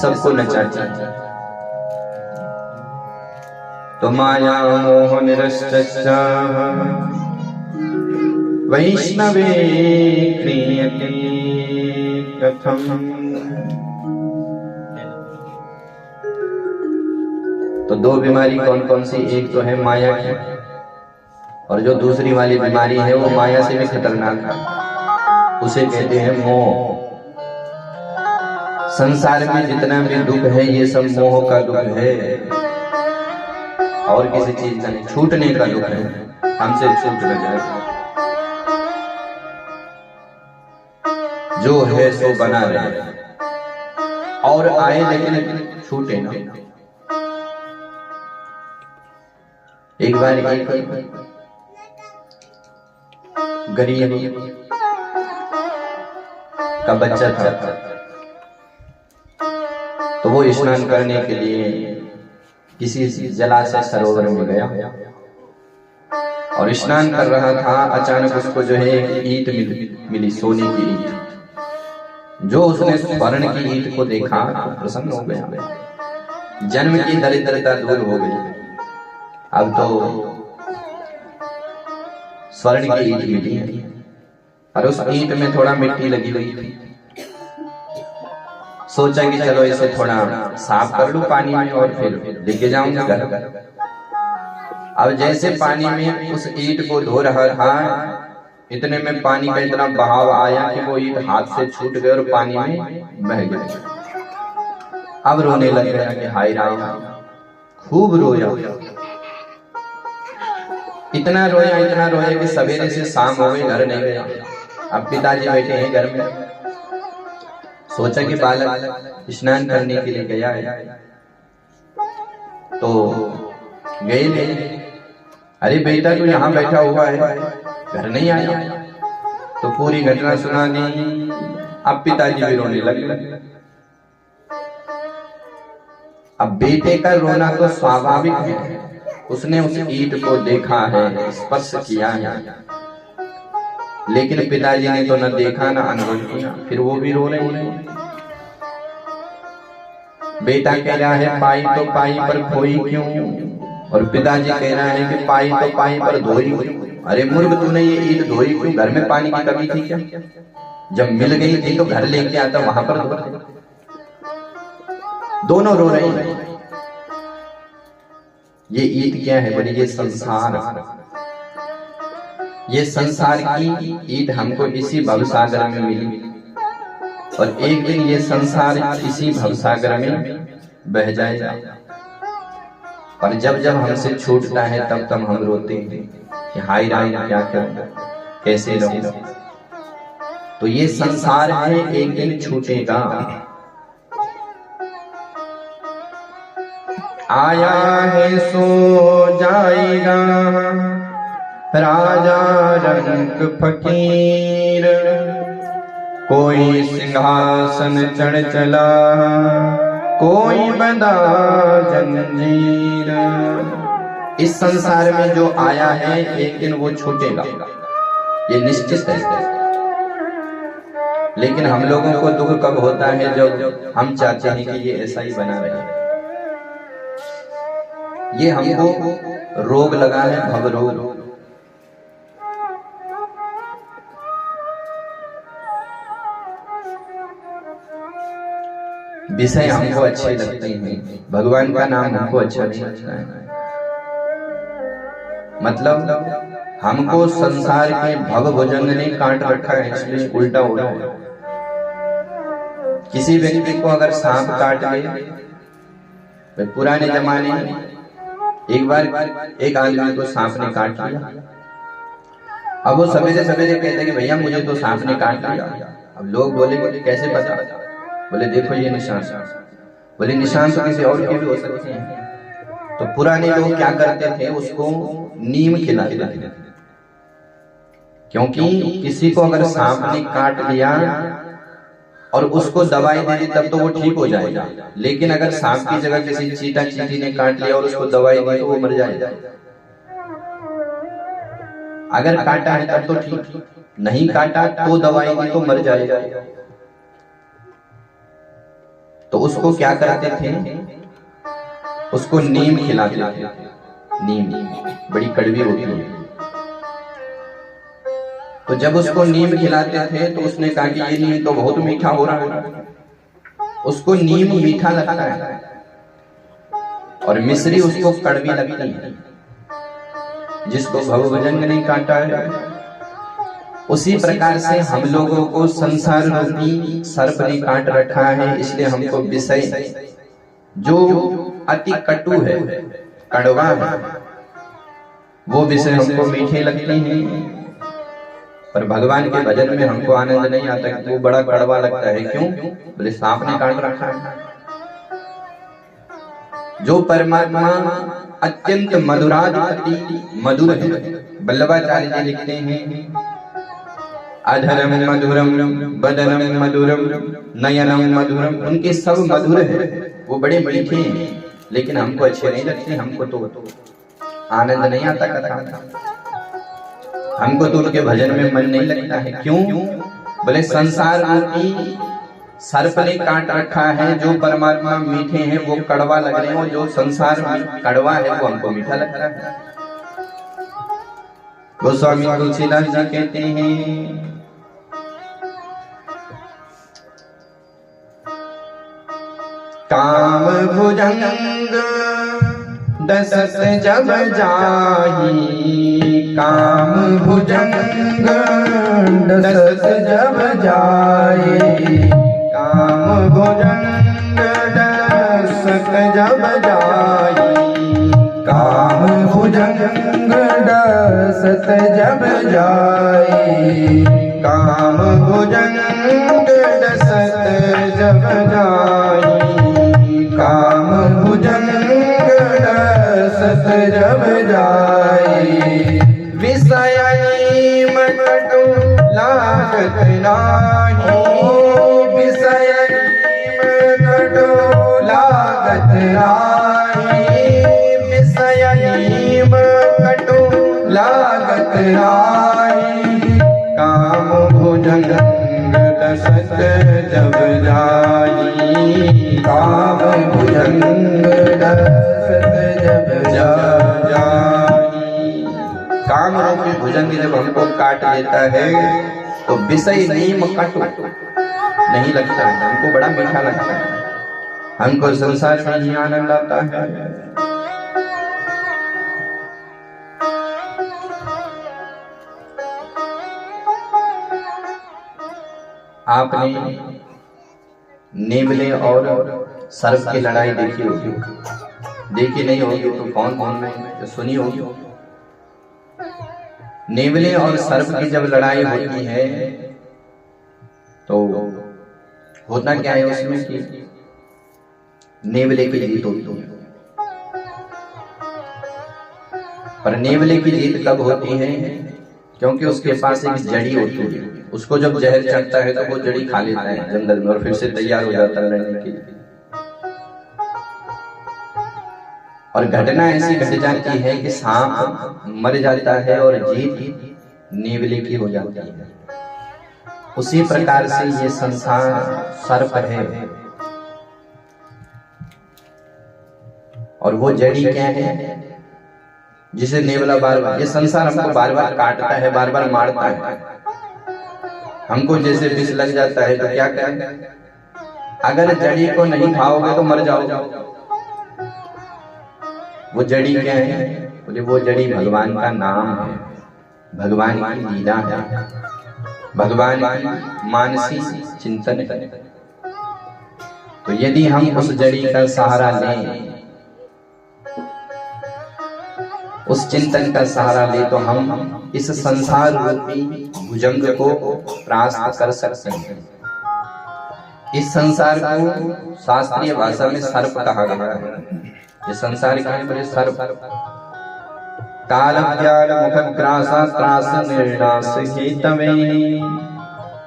सबको नचाती है। तो माया मोह निरस्तस्या वैष्णवे क्रियते कथम। तो दो बीमारी कौन कौन सी? एक तो है माया की, और जो दूसरी वाली बीमारी है वो माया से भी खतरनाक है, उसे कहते हैं मोह। संसार में जितना भी दुख है ये सब मोह का दुख है, और किसी चीज का नहीं। छूटने का दुख है, हमसे छूट न जाए। जो है सो बना रहे और आए, लेकिन छूटे ना। एक बार एक गरीब का बच्चा था, तो वो स्नान करने के लिए किसी जलाशय सरोवर में गया और स्नान कर रहा था। अचानक उसको जो है एक ईंट मिली, सोने की ईंट। जो उसने स्वर्ण की ईंट को देखा तो प्रसन्न हो गया, जन्म की दरिद्रता दूर हो गई। अब तो स्वर्ण की ईंट मिली है, और उस ईंट में थोड़ा मिट्टी लगी हुई थी। सोचा कि चलो इसे थोड़ा साफ कर लूं पानी में और फिर लेके जाऊंगा घर। अब जैसे पानी में उस ईंट को धो रहा था, इतने में पानी का इतना बहाव आया कि वो ईंट हाथ से छूट गई और पानी में बह गई। अब रोने लग गया कि हाय राम, खूब रोया। इतना रोया कि सवेरे से शाम हो गई, घर नहीं गया। अब पिताजी बैठे हैं घर में। सोचा कि बालक स्नान करने के लिए गया है, तो गए नहीं। अरे बेटा तू यहाँ बैठा हुआ है, घर नहीं आया। तो पूरी घटना सुना दी। अब पिताजी भी रोने लगे। अब बेटे का रोना तो स्वाभाविक है, उसने उस ईंट को देखा है, स्पर्श किया है, लेकिन पिताजी ने तो न देखा न अनुभव किया, फिर वो भी रो रहे हैं। बेटा कह रहा है पाई तो पाई पर खोई क्यों, और पिताजी कह रहा है कि पाई तो पाई पर धोई क्यों। अरे मूर्ख, तूने ये ईंट धोई क्यों? घर में पानी की कमी थी क्या? जब मिल गई थी तो घर लेके आता, वहां पर धो। दोनों रो रहे हैं। ये ईंट क्या है बोले? ये संसार। ये संसार की ईंट हमको इसी भवसागर में मिली, और एक दिन ये संसार इसी भवसागर में बह जाएगा। और जब जब हमसे छूटता है तब तब हम रोते हैं कि हाय राम, क्या करूं, कैसे रहूं। तो ये संसार है, एक दिन छूटेगा। आया है सो जाएगा, राजा रंग फकीर। कोई सिंहासन चढ़ चला, कोई बंधा जंजीर। इस संसार में जो आया है एक दिन वो छूटेगा, ये निश्चित है। लेकिन हम लोगों को दुख कब होता है? जब हम चाहते हैं कि ये ऐसा ही बना रहे। ये हमको रोग लगा है, भव रोग। विषय हमको अच्छे लगते हैं, भगवान का नाम हमको अच्छा नहीं लगता है। मतलब हमको संसार के भव भुजंग ने काट रखा है, इसलिए उल्टा हो रहा है। किसी व्यक्ति को अगर सांप काट ले, पुराने जमाने में एक बार एक आदमी को सांप ने काट लिया। अब वो सवेरे सवेरे कहते कि भैया मुझे तो सांप ने काट लिया। अब लोग बोले कैसे पता? बोले देखो ये निशान। बोले निशान तो किसी और के भी हो सकते हैं। तो पुराने लोग क्या करते थे, उसको नीम खिलाते थे, क्योंकि किसी को अगर सांप ने काट लिया और उसको दवाई दे दी तब तो वो ठीक हो जाएगा। लेकिन अगर सांप की जगह किसी चीटा चीटी ने काट लिया और उसको दवाई दी तो वो मर जाएगा। अगर काटा है तब तो ठीक, नहीं काटा तो दवाई दी तो मर जाएगा। तो उसको क्या करते थे, उसको नीम खिलाते थे। नीम बड़ी कड़वी होती है। तो जब उसको नीम खिलाते थे तो उसने कहा कि ये नीम तो बहुत मीठा हो रहा है। उसको नीम मीठा लगता है और मिश्री उसको कड़वी लगती है। जिसको भवभुजंग ने काटा है, उसी प्रकार से हम लोगों को संसार रूपी सर्प ने काट रखा है। इसलिए हमको विषय जो अति कटु है, कड़वा है, वो विषय हमको मीठे लगते हैं। पर भगवान के भजन में हमको आनंद नहीं आता, वो बड़ा कड़वा लगता है। क्यों? बोले सांप ने काट रखा है। जो परमात्मा अत्यंत मधुराधिपति मधुर है। वल्लभाचार्य जी लिखते हैं, अधरम मधुरम बदनम मधुरम नयनम मधुरम। उनके सब मधुर है, वो बड़े मीठे हैं, लेकिन हमको अच्छे नहीं लगते। हमको तो आनंद नहीं आता कथा, हमको तो उनके भजन में मन नहीं लगता है। क्यों? बोले संसार रूपी सर्प ने काट रखा है। जो परमात्मा मीठे हैं वो कड़वा लग रहे हैं, जो संसार में कड़वा है वो हमको मीठा लगता है। गोस्वामी तुलसीदास जी कहते हैं, काम भुजंग दसत जब जाही, काम भुजंग दसत जब जाए, काम भुजंग दसत जब जाए, काम भुजंग दसत जब जाए, काम भुजंग दसत जब जाए, काम भुजंग दसत जब जाए, विषय नीम कटु लागत नाही, विषय नीम कटु लागत नाही, विषय नीम कटु लागत नाही, काम भुजंग दसत जब जाई, काम भुजंग दसत जब जाई। काम रूपी भुजंग जब हमको काट लेता है तो विषय नीम कटु नहीं लगता है, हमको बड़ा मीठा लगता है। हमको संसार में ही आनंद आता है। आपने नेवले और सर्प की लड़ाई देखी होगी, देखी नहीं होगी तो कौन कौन ने सुनी होगी। नेवले और सर्प की जब लड़ाई होती है तो होता क्या है उसमें कि नेवले की जीत होती है। पर नेवले की जीत कब होती है? क्योंकि उसके पास एक जड़ी होती है। उसको जब जहर चढ़ता है तो वो जड़ी खा लेता है जंगल में और फिर से तैयार हो जाता है लड़ने के लिए। और घटना ऐसी घट जाती है कि सांप मर जाता है और जीत नेवले की हो जाती है। उसी प्रकार से ये संसार सर्प है और वो जड़ी क्या है जिसे नेवला बार बार, ये संसार हमको बार बार काटता है, बार बार मारता है। हमको जैसे विष लग जाता है तो क्या करें? अगर जड़ी को नहीं खाओगे तो मर जाओगे। वो जड़ी क्या है? बोले वो जड़ी भगवान का नाम है, भगवान की लीला है, भगवान की मानसी चिंतन है। तो यदि हम उस जड़ी का सहारा लें, उस चिंतन का सहारा ले, तो हम इस संसार रूपी भुजंग को परास्त कर सकते हैं। इस संसार को शास्त्रीय भाषा में सर्प कहा गया है। ये संसार का है सर्प। काल ज्ञान मुख ग्रासा त्रास निर्नाश हेतवे